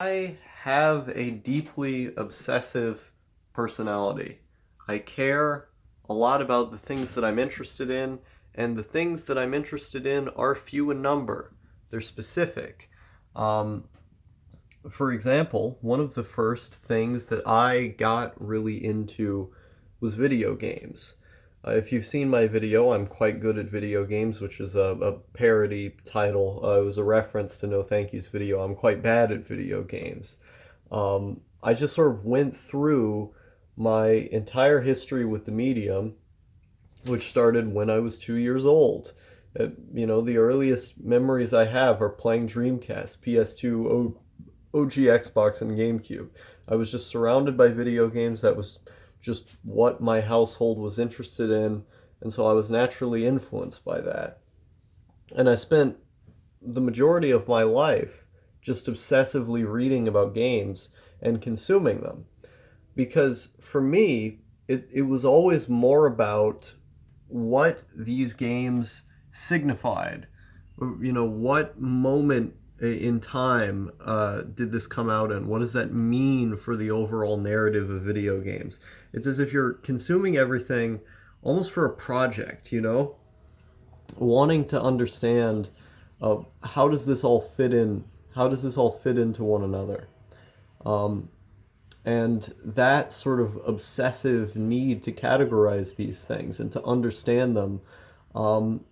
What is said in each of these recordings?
I have a deeply obsessive personality. I care a lot about the things that I'm interested in, and the things that I'm interested in are few in number. They're specific. Um, for example, one of the first things that I got really into was video games. If you've seen my video, I'm quite good at video games, which is a parody title. It was a reference to No Thank You's video. I'm quite bad at video games. I just sort of went through my entire history with the medium, which started when I was 2 years old. The earliest memories I have are playing Dreamcast, PS2, OG Xbox, and GameCube. I was just surrounded by video games. That was just what my household was interested in, and so I was naturally influenced by that. And I spent the majority of my life just obsessively reading about games and consuming them. Because for me, it was always more about what these games signified. What moment in time did this come out in? What does that mean for the overall narrative of video games? It's as if you're consuming everything almost for a project, wanting to understand how does this all fit in? How does this all fit into one another? Um, and that sort of obsessive need to categorize these things and to understand them um,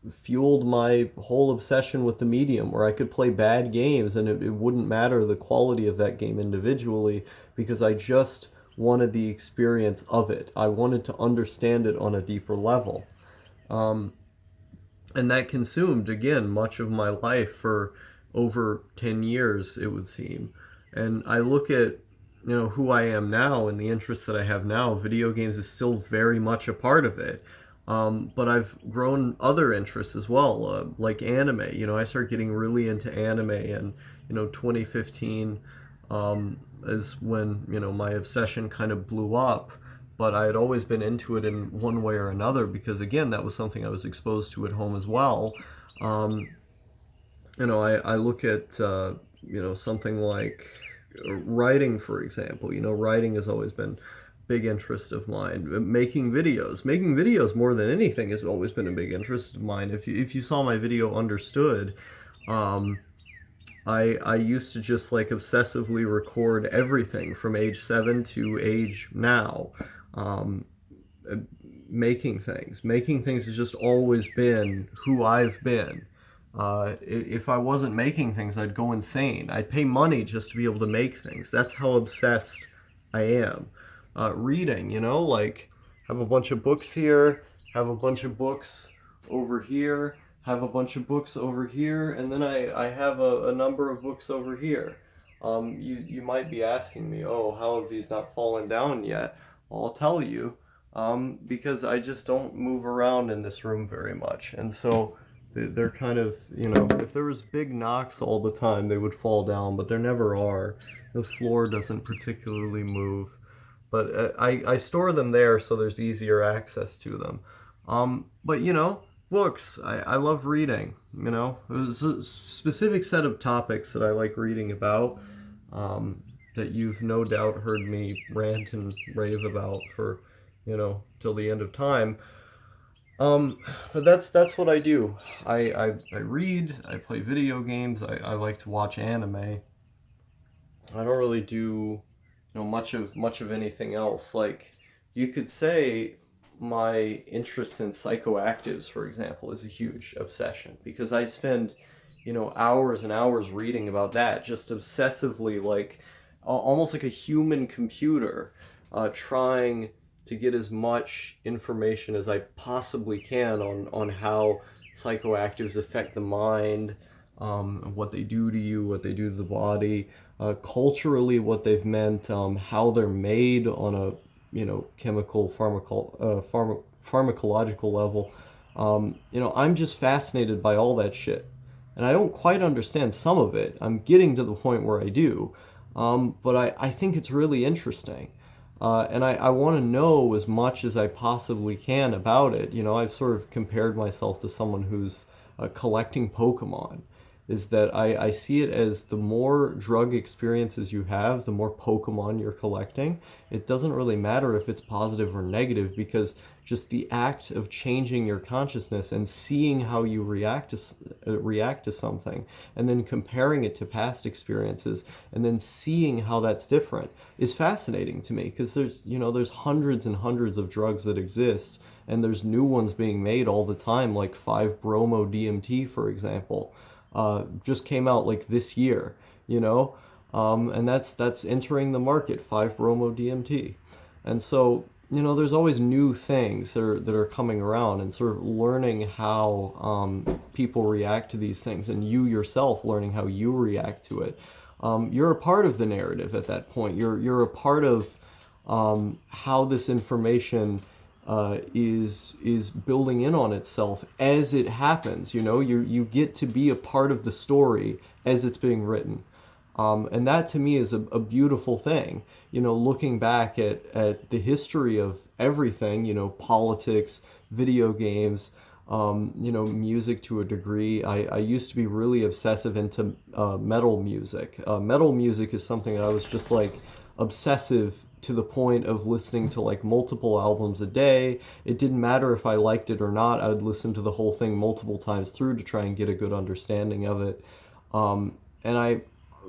fueled my whole obsession with the medium, where I could play bad games and it wouldn't matter the quality of that game individually because I just wanted the experience of it. I wanted to understand it on a deeper level. Um, and that consumed, again, much of my life for over 10 years, it would seem. And I look at who I am now and the interests that I have now. Video games is still very much a part of it. But I've grown other interests as well, like anime. I started getting really into anime in 2015 is when my obsession kind of blew up. But I had always been into it in one way or another because, again, that was something I was exposed to at home as well. Um, I look at something like writing, for example. Writing has always been big interest of mine. Making videos more than anything has always been a big interest of mine. If you saw my video Understood, um, I used to just like obsessively record everything from age 7 to age now. Um, uh, making things has just always been who I've been. If I wasn't making things, I'd go insane. I'd pay money just to be able to make things. That's how obsessed I am. Reading, like have a bunch of books here, have a bunch of books over here, have a bunch of books over here, and then I have a number of books over here. You might be asking me, oh, how have these not fallen down yet? Well, I'll tell you, because I just don't move around in this room very much. And so they're kind of, if there was big knocks all the time, they would fall down, but there never are. The floor doesn't particularly move. But I store them there so there's easier access to them. But, books. I love reading, There's a specific set of topics that I like reading about that you've no doubt heard me rant and rave about for, till the end of time. Um, but that's what I do. I read, I play video games, I like to watch anime. I don't really do much of anything else. Like you could say my interest in psychoactives, for example, is a huge obsession because I spend hours and hours reading about that, just obsessively, like almost like a human computer, trying to get as much information as I possibly can on how psychoactives affect the mind, what they do to you, what they do to the body, culturally what they've meant, how they're made on a chemical pharmacological level. I'm just fascinated by all that shit, and I don't quite understand some of it. I'm getting to the point where I do, but I think it's really interesting. And I want to know as much as I possibly can about it. I've sort of compared myself to someone who's collecting Pokemon. is that I see it as the more drug experiences you have, the more Pokemon you're collecting. It doesn't really matter if it's positive or negative because just the act of changing your consciousness and seeing how you react to something and then comparing it to past experiences and then seeing how that's different is fascinating to me because there's hundreds and hundreds of drugs that exist and there's new ones being made all the time like 5-bromo DMT for example just came out like this year, you know, and that's entering the market, 5-bromo DMT, and so there's always new things that are coming around, and sort of learning how people react to these things, and you yourself learning how you react to it. You're a part of the narrative at that point. You're a part of how this information is building in on itself as it happens. You get to be a part of the story as it's being written. And that to me is a beautiful thing. Looking back at the history of everything, politics, video games, music to a degree. I used to be really obsessive into metal music. Metal music is something that I was just like obsessive to the point of listening to like multiple albums a day. It didn't matter if I liked it or not. I would listen to the whole thing multiple times through to try and get a good understanding of it. And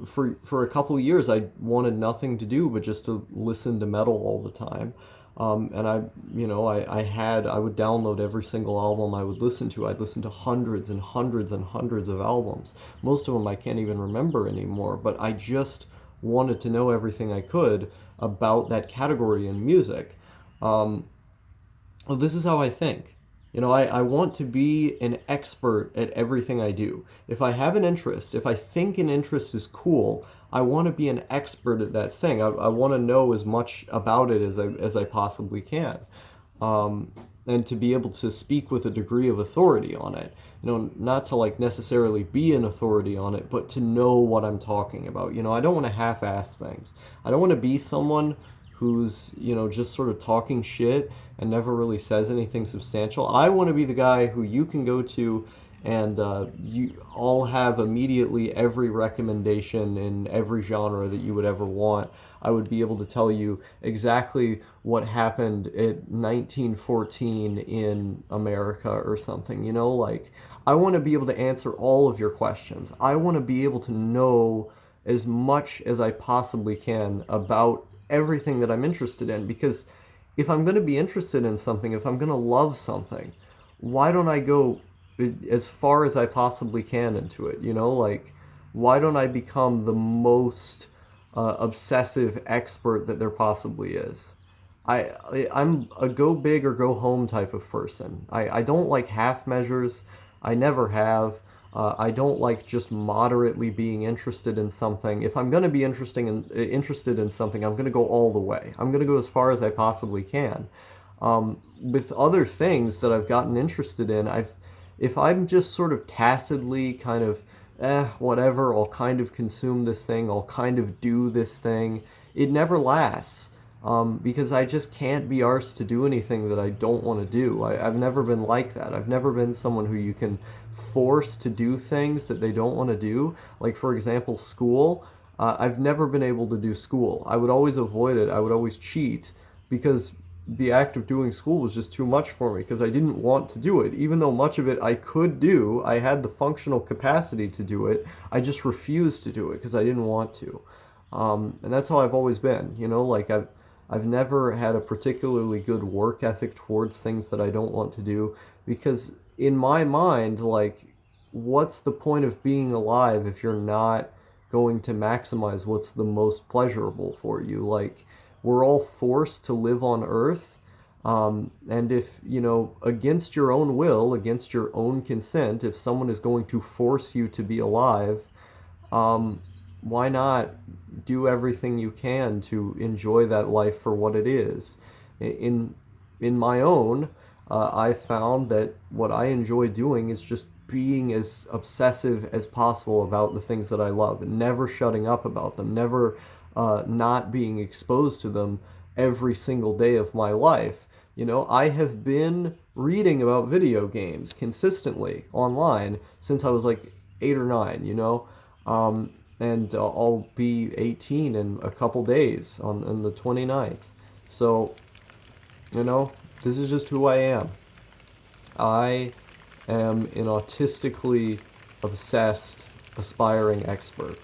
for a couple of years, I wanted nothing to do but just to listen to metal all the time. And I would download every single album I would listen to. I'd listen to hundreds and hundreds and hundreds of albums. Most of them I can't even remember anymore, but I just wanted to know everything I could about that category in music. Well, this is how I think. I want to be an expert at everything I do. If I have an interest, if I think an interest is cool, I want to be an expert at that thing. I want to know as much about it as I possibly can. And to be able to speak with a degree of authority on it. Not to like necessarily be an authority on it, but to know what I'm talking about. I don't want to half-ass things. I don't want to be someone who's, just sort of talking shit and never really says anything substantial. I want to be the guy who you can go to and you all have immediately every recommendation in every genre that you would ever want. I would be able to tell you exactly what happened at 1914 in America or something, like I want to be able to answer all of your questions. I want to be able to know as much as I possibly can about everything that I'm interested in because if I'm going to be interested in something, if I'm going to love something, why don't I go as far as I possibly can into it? Like, why don't I become the most obsessive expert that there possibly is? I'm a go big or go home type of person. I don't like half measures. I never have. I don't like just moderately being interested in something. If I'm going to be interested in something, I'm going to go all the way. I'm going to go as far as I possibly can. With other things that I've gotten interested in, if I'm just sort of tacitly kind of, whatever, I'll kind of consume this thing, I'll kind of do this thing, it never lasts. Because I just can't be arsed to do anything that I don't want to do. I've never been like that. I've never been someone who you can force to do things that they don't want to do. Like, for example, school. I've never been able to do school. I would always avoid it. I would always cheat because the act of doing school was just too much for me because I didn't want to do it. Even though much of it I could do, I had the functional capacity to do it. I just refused to do it because I didn't want to. And that's how I've always been. Like I've never had a particularly good work ethic towards things that I don't want to do because in my mind, like, what's the point of being alive if you're not going to maximize what's the most pleasurable for you? Like, we're all forced to live on Earth. And if, against your own will, against your own consent, if someone is going to force you to be alive, why not do everything you can to enjoy that life for what it is? In in my own, I found that what I enjoy doing is just being as obsessive as possible about the things that I love and never shutting up about them, never not being exposed to them every single day of my life. I have been reading about video games consistently online since I was like 8 or 9, you know? And I'll be 18 in a couple days on the 29th. So, you know, this is just who I am. I am an autistically obsessed, aspiring expert.